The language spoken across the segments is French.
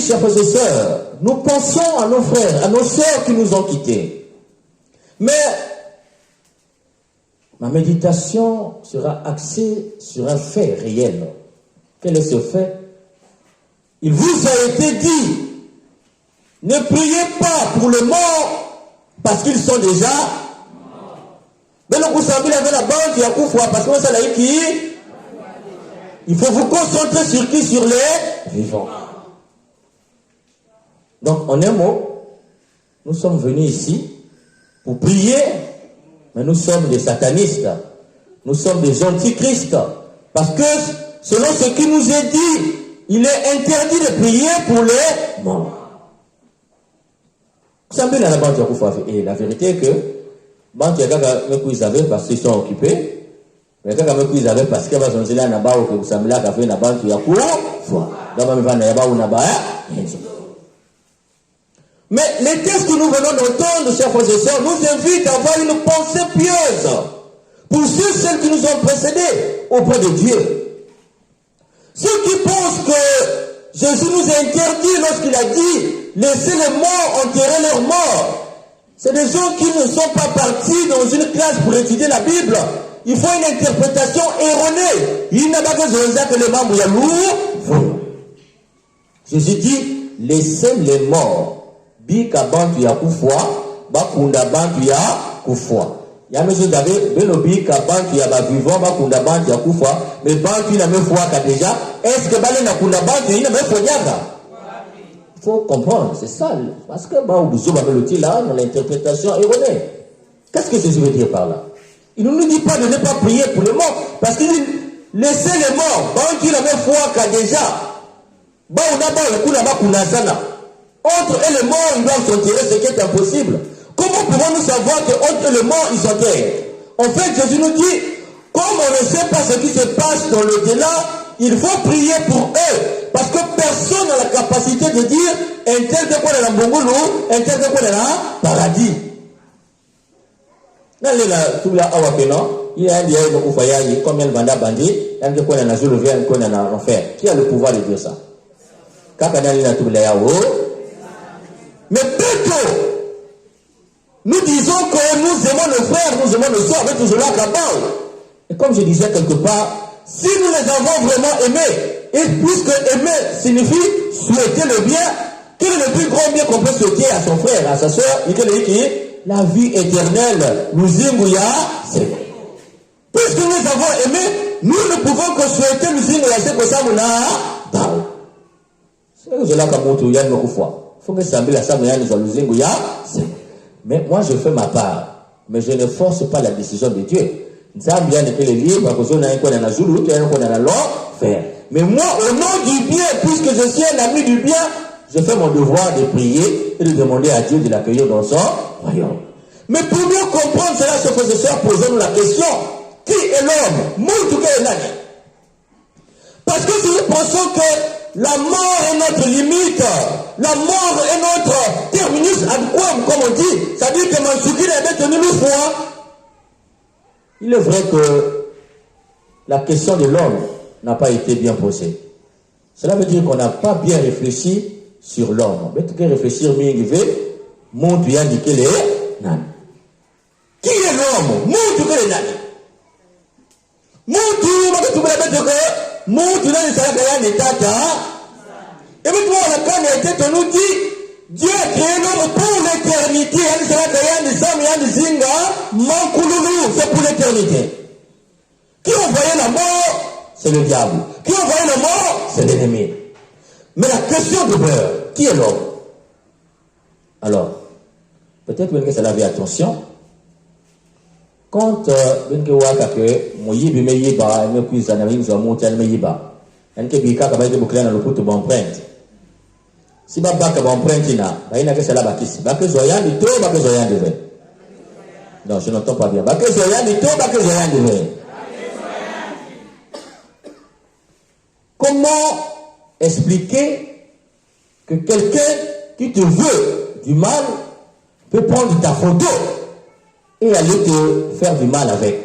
chers frères et sœurs, nous pensons à nos frères, à nos sœurs qui nous ont quittés. Mais ma méditation sera axée sur un fait réel. Quel est ce fait? Il vous a été dit, ne priez pas pour le mort parce qu'ils sont déjà morts. Mais le Koussambi avait la banque, il y a Koufoua, parce que ça l'a qui? Il faut vous concentrer sur qui? Sur les vivants. Donc, en un mot, nous sommes venus ici pour prier, mais nous sommes des satanistes. Nous sommes des antichrists. Parce que, selon ce qui nous est dit, il est interdit de prier pour les morts. Et la vérité est que, ils avaient parce qu'ils sont occupés, mais quand ils avaient parce qu'ils sont là, mais les textes que nous venons d'entendre, chers frères et sœurs, nous invitent à avoir une pensée pieuse pour ceux, celles qui nous ont précédés auprès de Dieu. Ceux qui pensent que Jésus nous a interdit lorsqu'il a dit laissez les morts enterrer leurs morts. C'est des gens qui ne sont pas partis dans une classe pour étudier la Bible. Ils font une interprétation erronée. Il n'a pas besoin que les membres y lourds. Jésus dit laissez les morts. Bika bantu ya kufwa, bakunda bantu ya kufwa. Ya monsieur David, belobi ka bantu ya ba vivant, bakunda bantu ya kufwa, mais bantu na me fwa ka déjà. Est-ce que balé na kunda bantu ina me fonyanga? Il faut comprendre, c'est ça. Parce que ba ouzo ba meloti là dans l'interprétation erronée. Qu'est-ce que Jésus veut dire par là? Il ne nous dit pas de ne pas prier pour les morts, parce qu'il dit laissez les morts, bantu na me fwa ka déjà. Ba una ba le kula ba kuna sana. Entre et les morts, ils doivent s'enterrer, ce qui est impossible. Comment pouvons-nous savoir qu'entre les morts, ils s'enterrent? En fait, Jésus nous dit, comme on ne sait pas ce qui se passe dans le delà, il faut prier pour eux. Parce que personne n'a la capacité de dire, un tel de quoi dans la Mbongolo, un tel de quoi dans la paradis. Il y a un diable qui fait comme il vanda bandit, il y a un qui a soulevé, un qui a enfer. Qui a le pouvoir de dire ça? Mais plutôt, nous disons que nous aimons nos frères, nous aimons nos soeurs, avec toujours là qu'à Et comme je disais quelque part, si nous les avons vraiment aimés, et puisque aimer signifie souhaiter le bien, quel est le plus grand bien qu'on peut souhaiter à son frère, à sa soeur? Il est qui? La vie éternelle. Nous ingouya, c'est. Puisque nous les avons aimés, nous ne pouvons que souhaiter nous ingouya, c'est que ça nous a. C'est que je l'ai comme tout, il y a une fois. Faut que ça me la salle mais moi je fais ma part, mais je ne force pas la décision de Dieu. Mais moi, au nom du bien, puisque je suis un ami du bien, je fais mon devoir de prier et de demander à Dieu de l'accueillir dans son royaume. Mais pour mieux comprendre cela, chers frères et sœurs, posons-nous la question: qui est l'homme? Parce que si nous pensons que la mort est notre limite, la mort est notre terminus ad quam, comme on dit, c'est-à-dire que Mansoukine avait tenu le foi. Il est vrai que la question de l'homme n'a pas été bien posée. Cela veut dire qu'on n'a pas bien réfléchi sur l'homme. Mais tu peux réfléchir, qui est l'homme? Et puis toi, la tête nous dit, Dieu a créé l'homme pour l'éternité. C'est pour l'éternité. Qui envoyait la mort? C'est le diable. Qui envoyait la mort? C'est l'ennemi. Mais la question demeure, qui est l'homme? Alors, peut-être que ça l'avait attention. Quand si baba ka empreinte na baina que c'est la bakisi ba que zoya ni to ba que zoya devait. Non, je n'entends pas bien. Ba que zoya ni to ba que zoya devait. Comment expliquer que quelqu'un qui te veut du mal peut prendre ta photo et aller te faire du mal avec?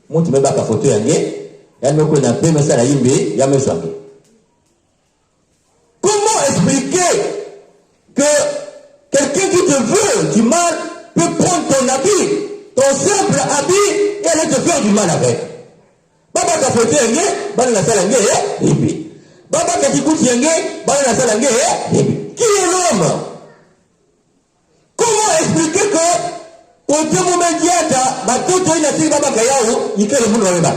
Moi tu me bats ta photo yangé, ya me connaît mais ça la yimbe, ya me soigner. Comment expliquer du mal peut prendre ton habit, ton simple habit, et aller te faire du mal avec. Baba kafote yenge, bana la salange, hibi. Baba katikuti yenge, bana la salange, hibi. Qui est l'homme? Comment expliquer que côté Moumédiata, Batoto Inati Baba Kayaou, il fait le monde dans le bas?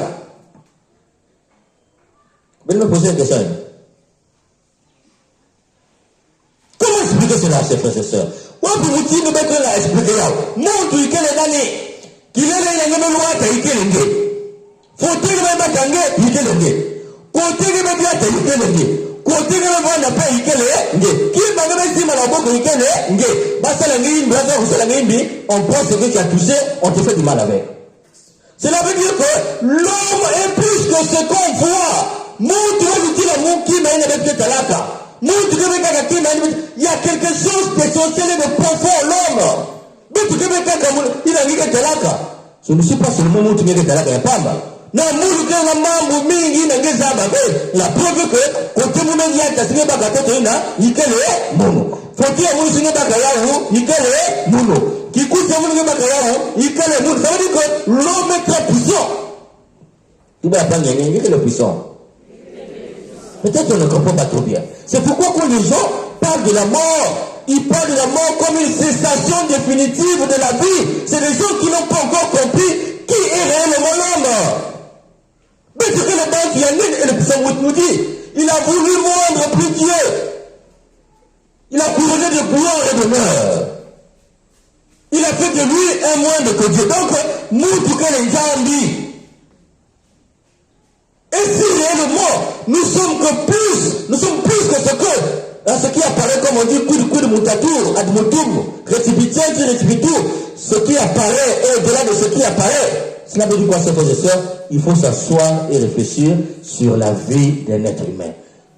Je vais me poser une question. Comment expliquer cela, chers frères et sœurs? Ou pour vous dire, nous mettons là, expliquer là. Montre qu'il est l'année, qu'il est l'année, loi, qu'il est l'année. Faut-il que le batangé, il est l'année. Côté que le Médiata, il est l'année. Côté que le Vanda paye, il est l'année. Qui m'a même dit, malheureusement, qu'il est l'année. Basta l'année, on pense que tu as touché, on te fait du mal avec. Cela veut dire que l'homme est plus que ce qu'on voit. Il y a quelque chose d'essentiel et de profond en l'homme. Je ne suis pas seulement mon tour de talaka et pamba. Non, la preuve que quand tu me dis que tu n'es pas gâté, il est mono. Faut-il que tu n'es pas gâté, il est mono. Qui coûte mon bagayao, il est mono. Ça veut dire que l'homme est très puissant. Tu vas apprendre, il est le puissant. Peut-être qu'on ne comprend pas trop bien. C'est pourquoi quand les gens parlent de la mort, ils parlent de la mort comme une cessation définitive de la vie. C'est les gens qui n'ont pas encore compris qui est réellement l'homme. Mais ce que le banque Yannin et le puissant nous dit, il a voulu moindre plus Dieu. Il a couronné de gloire et d'honneur. Il a fait de lui un moindre que Dieu. Donc, nous, tout que les gens disent. Et si réellement, nous sommes plus que ce que, ce qui apparaît comme on dit, coup de moutatour, admotum, récipitur, ce qui apparaît et au-delà de ce qui apparaît, cela veut dire quoi, chers frères et sœurs? Il faut s'asseoir et réfléchir sur la vie d'un être humain.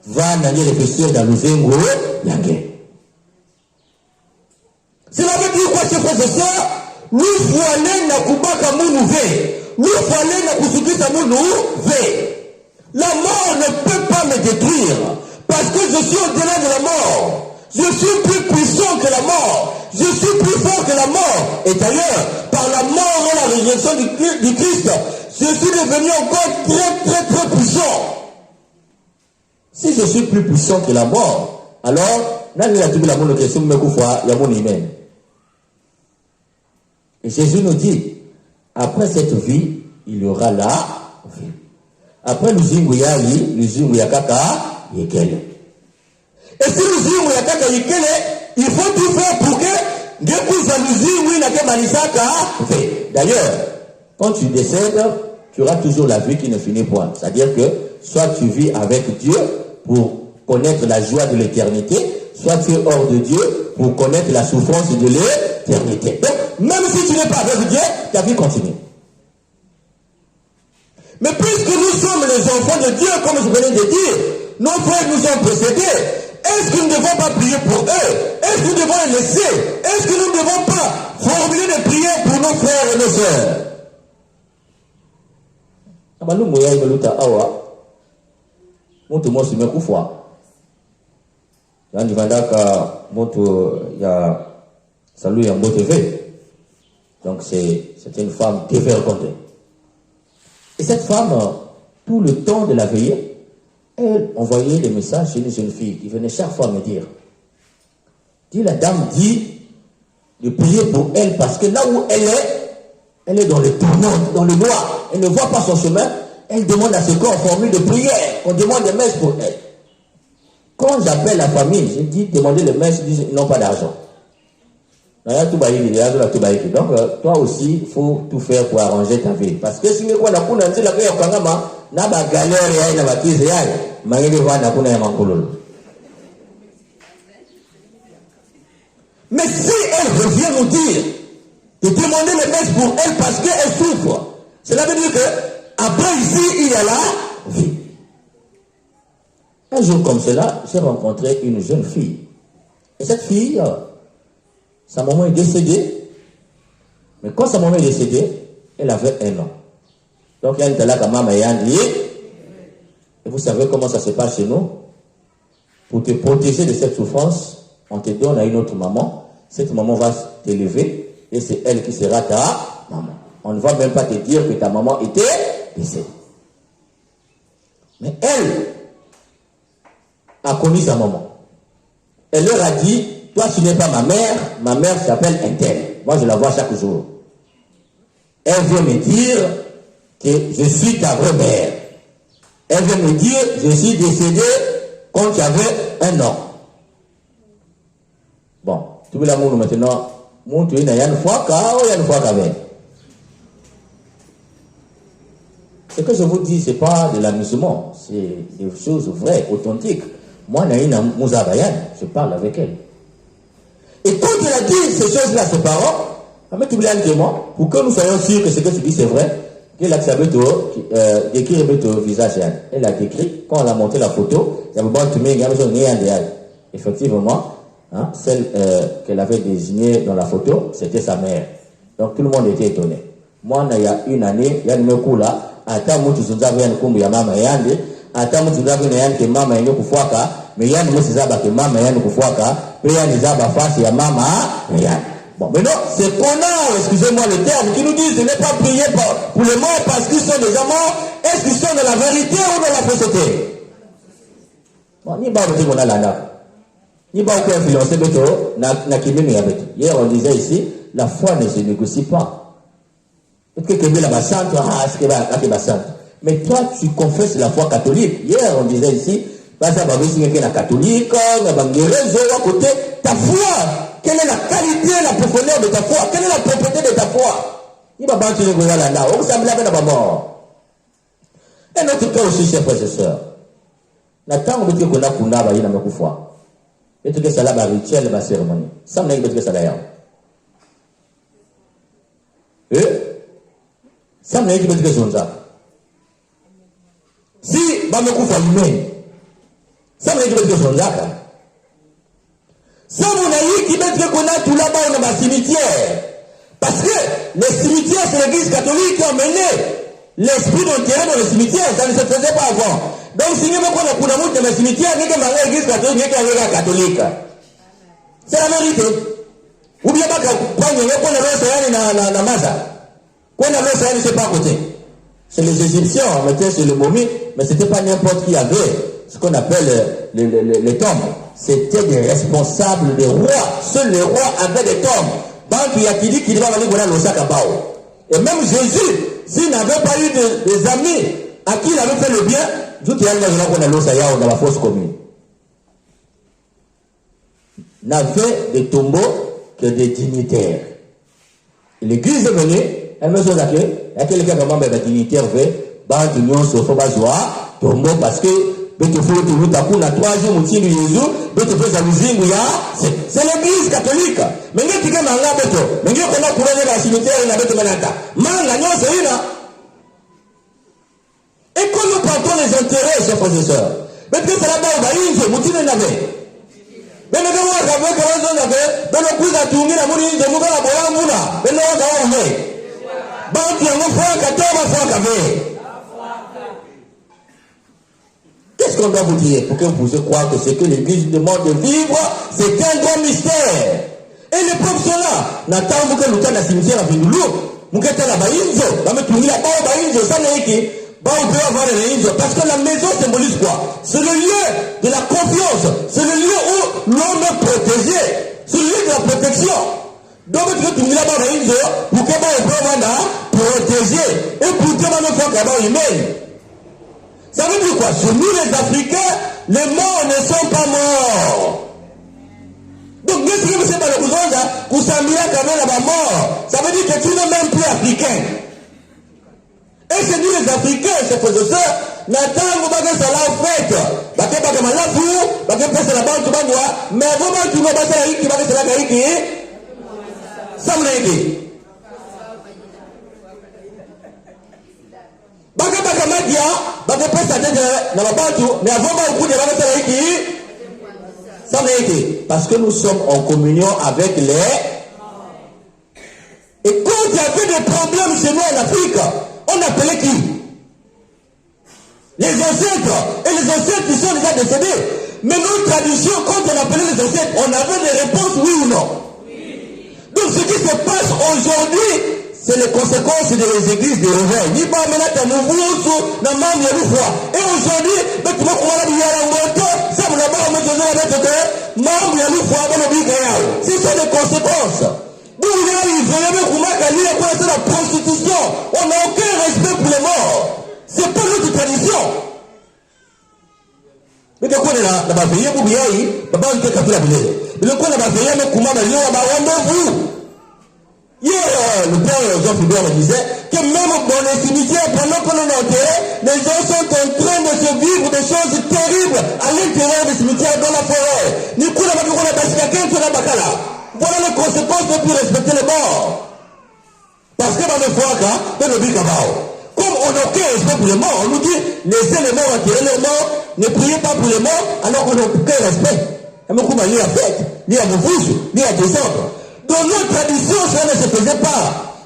Va n'aller réfléchir dans le zengo, yangé. Cela veut dire quoi, chers frères et sœurs? Nous voilés na kubaka mounou ve. Nous voilés na kusukisa mounou ve. La mort ne peut pas me détruire. Parce que je suis au-delà de la mort. Je suis plus puissant que la mort. Je suis plus fort que la mort. Et d'ailleurs, par la mort et la résurrection du Christ, je suis devenu encore très puissant. Si je suis plus puissant que la mort, alors, et Jésus nous dit, après cette vie, il y aura la vie. Après le zingu yali, le zingu yakaka yekele. Et si le zingu yakaka yekele, il faut tout faire pour que ngekuza le zingu nake manisaka fait. D'ailleurs, quand tu décèdes, tu auras toujours la vie qui ne finit point. C'est-à-dire que soit tu vis avec Dieu pour connaître la joie de l'éternité, soit tu es hors de Dieu pour connaître la souffrance de l'éternité. Donc, même si tu n'es pas avec Dieu, ta vie continue. Mais puisque nous sommes les enfants de Dieu, comme je venais de dire, nos frères nous ont précédés, est-ce que nous ne devons pas prier pour eux? Est-ce que nous devons les laisser? Est-ce que nous ne devons pas formuler des prières pour nos frères et nos sœurs? Donc c'est une femme dévergondée. Et cette femme, tout le temps de la veillée, elle envoyait des messages chez les jeunes filles qui venaient chaque fois me dire, la dame dit de prier pour elle parce que là où elle est dans le tourment, dans le noir, elle ne voit pas son chemin, elle demande à ce qu'on formule de prière, qu'on demande des messes pour elle. Quand j'appelle la famille, je dis demander les messes, ils disent ils n'ont pas d'argent. Donc toi aussi, il faut tout faire pour arranger ta vie. Parce que si tu as mais si elle revient nous dire de demander les messes pour elle parce qu'elle souffre, cela veut dire que après ici, il y a la vie. Un jour comme cela, j'ai rencontré une jeune fille. Et cette fille, sa maman est décédée. Mais quand sa maman est décédée, elle avait 1 an. Donc il y a une talaka maman et et vous savez comment ça se passe chez nous? Pour te protéger de cette souffrance, on te donne à une autre maman cette maman va t'élever et c'est elle qui sera ta maman. On ne va même pas te dire que ta maman était décédée. Mais elle a connu sa maman. Elle leur a dit, toi tu n'es pas ma mère s'appelle Intel. Moi je la vois chaque jour. Elle vient me dire que je suis ta vraie mère. Elle vient me dire, je suis décédé quand tu avais 1 an. Bon, tout le monde maintenant, mon tu es na yann fois même. Ce que je vous dis, ce n'est pas de l'amusement, c'est des choses vraies, authentiques. Moi, je parle avec elle. Et quand elle a dit ces choses-là à ses parents, pour que nous soyons sûrs que ce que tu dis c'est vrai, qu'elle a décrit le visage. Elle a décrit, quand elle a monté la photo, effectivement, hein, celle qu'elle avait désignée dans la photo, c'était sa mère. Donc tout le monde était étonné. Moi, il y a une année, il y a une coula. Ata mutu zunzabu yani kumbu ya mama yande, ata mutu zunzabu na yani ke mama yane kufuaka, me yani mutu zaba ke mama yane kufuaka, pe yani zaba face ya mama yane. Bon, maintenant, c'est qu'on a, excusez-moi le terme, qui nous disent de ne pas prier pour les morts parce qu'ils sont des amants, est-ce qu'ils sont dans la vérité ou dans la fausseté? Bon, ni ba vous qu'on a là. Ni ba vous influencer beto, na kimimi ya beto. Hier, on disait ici, la foi ne se négocie pas. Mais toi, tu confesses la foi catholique. Hier, on disait ici, ta foi, quelle est la qualité, la profondeur de ta foi? Quelle est la propreté de ta foi? Et notre cas aussi, chers frères et sœurs, n'attends que tu as kunda ba yina mekufwa. Et tu que ça la rituel ma cérémonie. Ça me dit que ça d'ailleurs. Ça me dit que ça. Si bamekufa humain, ça me dit que ça. Ça mon ami qui met qu'on a tout là-bas dans le cimetière. Parce que les cimetières, c'est l'église catholique qui a mené l'esprit d'enterrer dans le cimetière. Ça ne se faisait pas avant. Donc si nous avons pour l'amour de le cimetière, nous avons l'église catholique qui est catholique. C'est la vérité. Ou bien pas qu'on a la masse. Quand on avait ça, c'est pas à côté. C'est les Égyptiens, on mettait sur le momie, mais c'était pas n'importe qui avait ce qu'on appelle les tombes. C'était des responsables des rois. Seuls les rois avaient des tombes. Donc il y a qui dit qu'il va aller voir le sac à bao. Et même Jésus, s'il n'avait pas eu des amis à qui il avait fait le bien, tout est allé dans la fosse commune. N'avait des tombeaux que des dignitaires. L'église est venue. Elle me dit que quelqu'un qui a des dignitaires veut ban union sur Fobazoa tombeau parce que beto faut te luta kuna 3 jours mutini Yesu beto faut za muzingu ya c'est l'église catholique mais ngeti kama nga beto ngeti kona kuronya la cimetière na beto manata manga nyose ina et quand nous partons les intérêts chers frères et sœurs beto ça là-bas ba inje mutini na be bene ko wa ka be ko zo na be bene kuza tungira muri inje mukala boya muna bene wa ka wa me qu'est-ce qu'on doit vous dire pour que vous puissiez croire que ce que l'église demande de vivre, c'est un grand mystère. Et les pauvres sont là. N'attends que nous la cimetière à Vindoulou, nous la baïnzo, va me tourner la baïnzo, ça n'est qui, on peut avoir les baïnzo, parce que la maison symbolise quoi? C'est le lieu de la confiance, c'est le lieu où l'homme est protégé, c'est le lieu de la protection. Donc, tu es là-bas, pour que vous protéger et pour que vous humain. Ça veut dire quoi? Chez nous, les Africains, les morts ne sont pas morts. Donc, qu'est-ce que vous savez pas le cousin? Vous savez quand même la mort. Ça veut dire que tu n'es même plus africain. Et c'est nous, les Africains, ces frères et sœurs, n'attendons pas que ça la fête. Parce que pas la fou, parce que c'est la bande, tu vas voir. Mais vraiment, tu vas passer la rique, tu vas passer la rique. Ça me l'a dit. Baka baka madia, baka pesa tete na mabantu, mais avant ba okude baka tala iki. Ça me l'a dit. Parce que nous sommes en communion avec les. Et quand il y avait des problèmes chez nous en Afrique, on appelait qui? Les ancêtres. Et les ancêtres qui sont déjà décédés. Mais notre tradition, quand on appelait les ancêtres, on avait des réponses oui ou non. ce qui se passe aujourd'hui, c'est les conséquences des églises de réveil. Ni pas maintenant ta mouvousu, na mambo ya lufwa. Et aujourd'hui, tu vas voir la biara moto, ça vous n'a pas remis à mettre que mambo ya lufwa, dans le biga yao. Ce sont les conséquences. D'où il arrive, vraiment, pour la prostitution. On n'a aucun respect pour les morts. C'est pas notre tradition. Mais quand on est là, la bafeya pour bien, baba on te capte la bille. Mais quand la bafeya me commande, il y a rendez-vous. Hier, le père Jean-Philbert me disait que même dans les cimetières, pendant qu'on est enterré, les gens sont en train de se vivre des choses terribles à l'intérieur des cimetières, dans la forêt. Voilà les conséquences de ne plus respecter les morts. Parce que dans le foie, comme on n'a aucun respect pour les morts, on nous dit laissez les morts enterrer les morts, ne priez pas pour les morts, alors qu'on n'a aucun respect. Ni à fête, ni à Mouvouche, ni à descendre. Dans notre tradition, ça ne se faisait pas.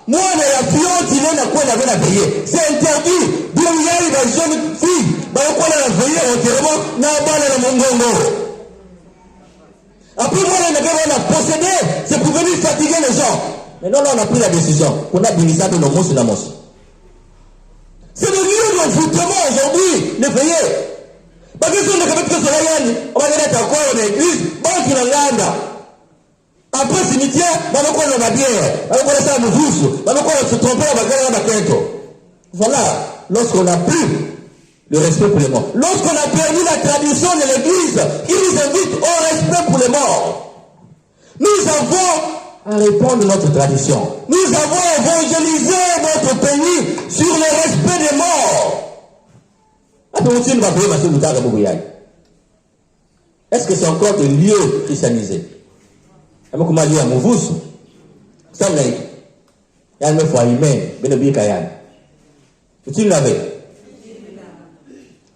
Moi, la fiante, il est à quoi il avait la veillée. C'est interdit. D'où il y a une jeune fille, quoi la veillée, entièrement, n'a pas la mongongo. Après, moi, on a possédé, c'est pour venir fatiguer les gens. Mais non, on a pris la décision. On a béni ça de nos mots sur la mosse. C'est le lieu d'envoûtement aujourd'hui, les veillées. Parce que si on est capable de se regarder, on va dire à quoi on est église, bon, tu l'as l'âne. Après cimetière, on va la bière, on va laisser la mouvouche, on va se tromper, on va gagner la quête. Voilà, lorsqu'on n'a plus le respect pour les morts. Lorsqu'on a perdu la tradition de l'église, qui nous invite au respect pour les morts. Nous avons à répondre à notre tradition. Nous avons évangélisé notre pays sur le respect des morts. Est-ce que c'est encore des lieux christianisés? Comment dire à Mouvous? Ça me l'a dit. Il y a une fois humaine, ben bien Kayan. Tu l'avais.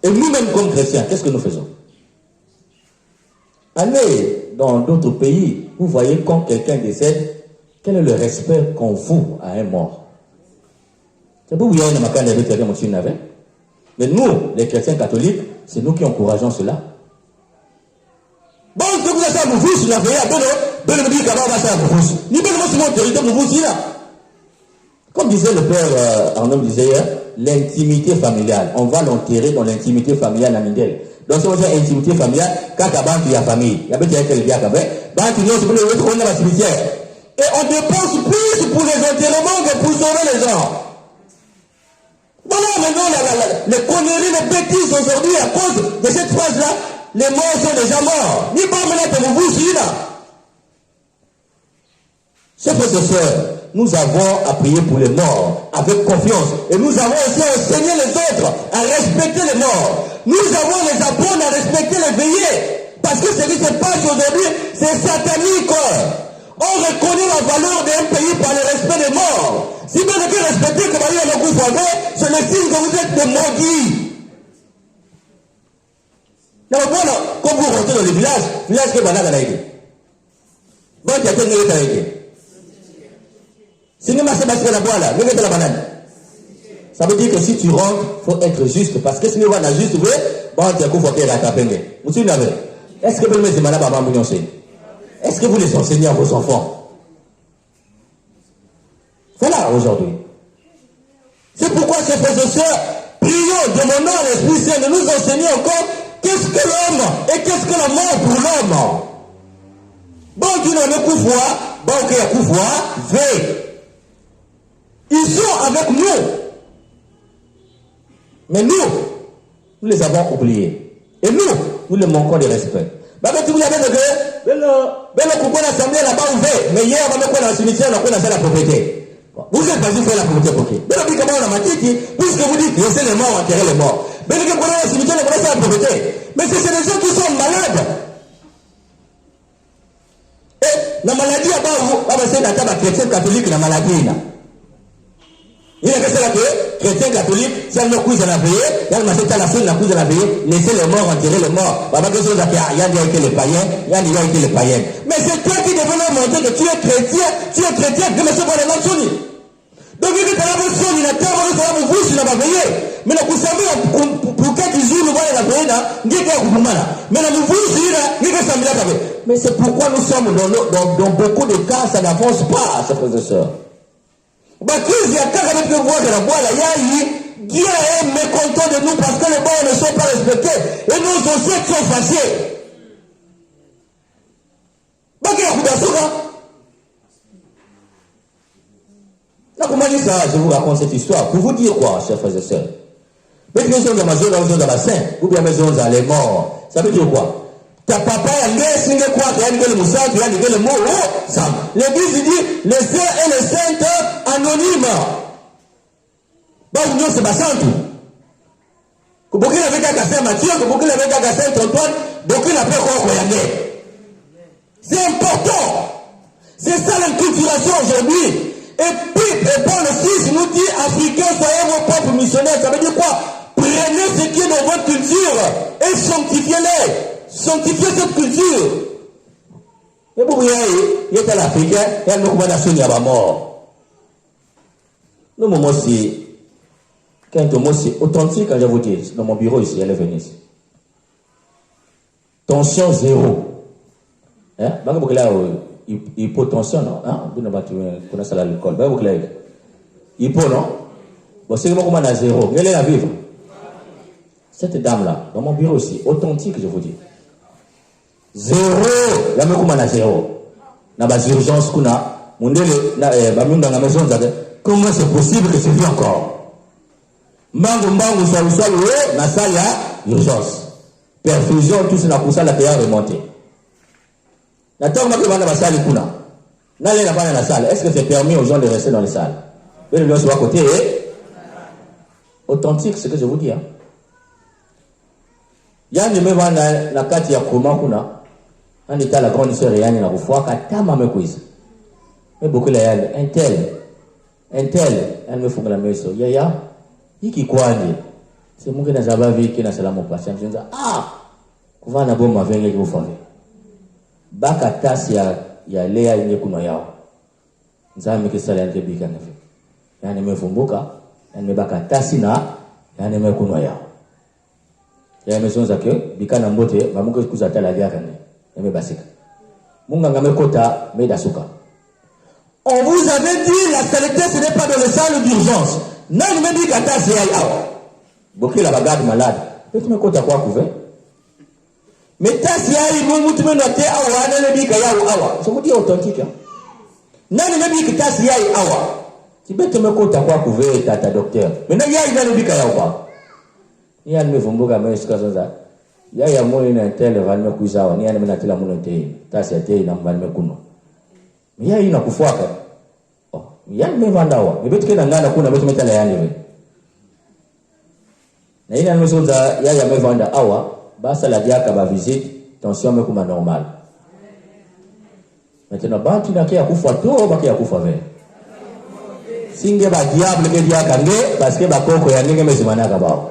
Et nous-mêmes, comme chrétiens, qu'est-ce que nous faisons? Allez dans d'autres pays, vous voyez quand quelqu'un décède, quel est le respect qu'on voue à un mort? C'est pour vous dire, mais nous, les chrétiens catholiques, c'est nous qui encourageons cela. Bon, ce que vous avez à Mouvous, vous l'avez à comme disait le père Arnaud disait hier, l'intimité familiale. On va l'enterrer dans l'intimité familiale à Mindel. Donc si on dit intimité familiale, quand il y a famille, il y a peut-être quelqu'un qui a le cimetière. Et on dépense plus pour les enterrements que pour sauver les gens. Voilà maintenant les conneries, les bêtises aujourd'hui à cause de cette phrase-là, les morts sont déjà morts. Ni pas maintenant que vous là. Chers frères et sœurs, nous avons à prier pour les morts avec confiance. Et nous avons aussi enseigné les autres à respecter les morts. Nous avons les apprendre à respecter les veillées. Parce que ce qui se passe aujourd'hui, c'est satanique. On reconnaît la valeur d'un pays par le respect des morts. Si vous ne respectez que le coup c'est le signe que vous êtes des maudits. Donc voilà, quand vous rentrez dans le village que vous avez dit. Bon, tu as été la banane. Ça veut dire que si tu rentres, il faut être juste. Parce que si nous avons juste, est-ce que vous mettez malade à Bambou? Est-ce que vous les enseignez à vos enfants? Voilà aujourd'hui. C'est pourquoi, chers frères et sœurs, prions, demandons à l'Esprit Saint de nous enseigner encore qu'est-ce que l'homme et qu'est-ce que la mort pour l'homme. Bon, tu n'en as qu'une fois, bon, qu'il y a qu'une fois, veille. Ils sont avec nous. Mais nous les avons oubliés. Et nous les manquons de respect. Bah, tu vous l'avez dit, le coupon d'assemblée là-bas ouvert. Mais hier, on a dans le cimetière, on a fait la propriété. Vous êtes pas dit faire la propriété pour qui? Mais comment on a matière, puisque vous dites, laissez les morts, enterrer les morts. Mais le coupon dans le cimetière, on a fait la propriété. Mais c'est des gens qui sont malades. Et la maladie, c'est la table chrétienne catholique, la maladie là. Il y a que cela que chrétien catholique, si elle ne couche à la veillée, il y a la seule la couche à la veillée, laissez les morts, enterrer les morts. Bah, quelque chose à faire, il y a été les païens, il y a été les païens. Mais c'est toi qui devais leur montrer que tu es chrétien, de me sauver les noms. Donc, il est à la sonne, il a tellement de vous, il n'a pas veillé. Mais nous savons pour quelques jours, nous voyons la peine, mais mais c'est pourquoi nous sommes dans beaucoup de cas, ça n'avance pas, chers frères et sœurs. La crise, il y a qu'à avec le voix de la boîte, Dieu est mécontent de nous parce que les bois ne sont pas respectés et nos ancêtres sont fâchés. Je vous raconte cette histoire pour vous dire quoi, chers frères et sœurs. Mais maison de ma zone, dans la bassin, ou bien maison dans les morts, ça veut dire quoi? Ta papa a laissé quoi? Tu as dit le moussa, tu as dit le mot, ça. L'église dit les saints et les saintes anonymes. Bah, vous c'est bassin tout. Que beaucoup avec un Saint Mathieu, que beaucoup avec un Saint Antoine, beaucoup n'appellent quoi c'est important. C'est ça l'inculturation aujourd'hui. Et puis, et Paul VI nous dit, Africains, soyez vos propres missionnaires. Ça veut dire quoi? Prenez ce qui est dans votre culture et sanctifiez-les. Sanctifiez cette culture. Et vous voyez, il est à l'Africain, et elle nous commande à sonner à la mort. Nous, moi aussi, quand moi aussi, authentique, quand je vous dis, dans mon bureau ici, elle est venue ici. Tension zéro. Hein? Vous là, hypotension, non? Hein? Vous n'avez pas l'école. Vous là, hypo, non? Bon, c'est comment on a zéro. Elle est à vivre. Cette dame-là, dans mon bureau aussi, authentique, je vous dis. Zéro. Il y a même comment on a zéro. Dans les urgences qu'on a, dans la maison, comment c'est possible que c'est vu encore? Mango, na salle, urgence. Perfusion, tout ça, la salle, la remonté. N'attends pas que dans la salle, n'allez pas dans la salle. Est-ce que c'est permis aux gens de rester dans les salles? Mais le soit à côté, authentique, c'est ce que je vous dis. Il y a un numéro dans la carte, il y a comment qu'on a. En état, la grande sœur, il y a une fois, quand ma me quiz. Mais beaucoup, il y a un tel, elle me fout la maison. Il y a, il qui quoi, c'est moi qui n'a jamais vu qui n'a pas mon patient. Je dis, comment on a beau m'avoir avec vous faire? Baka tas ya lea yenye kuna yao nzame kisala yake bika nafi yani mefumbuka yani baka tasi na yani mekuno yao ya mesonza ke bika na mbote bamuko kuza tala yaka ni yame basika munga ngamekota meda suka. On vous avait dit la saleté ce n'est pas dans les salles d'urgence. Non me dit katasi ya yao boki la bagade malade peut-être me kota kwa couvert. Mais tas yai mungu tumenote awa nane bika yao awa. So mudi authentique. Nane bika tas yai awa. Tibete mekota kwa kuve tata docteur. Mais nane yai nane bika yao kwa. Ni ane mefumbuka mesuka zonza. Yai ya moni na tele valme kuizawa. Ni ane menatila muni tei. Tas ya tei na valme kuno. Mais yai ina kufuaka. Oh, yai mevandawa. Nibetu kena ngana kuna betu metala yani. Na ina mesonza yai ya mevanda awa. Basa la diaka ba visite, tension me kuma normal. Maintenant, bantu na kia kufa to, ba kia kufa ve. Singe ba diable ke diaka nge, parce que ba koko ya nge mesimana ka bao.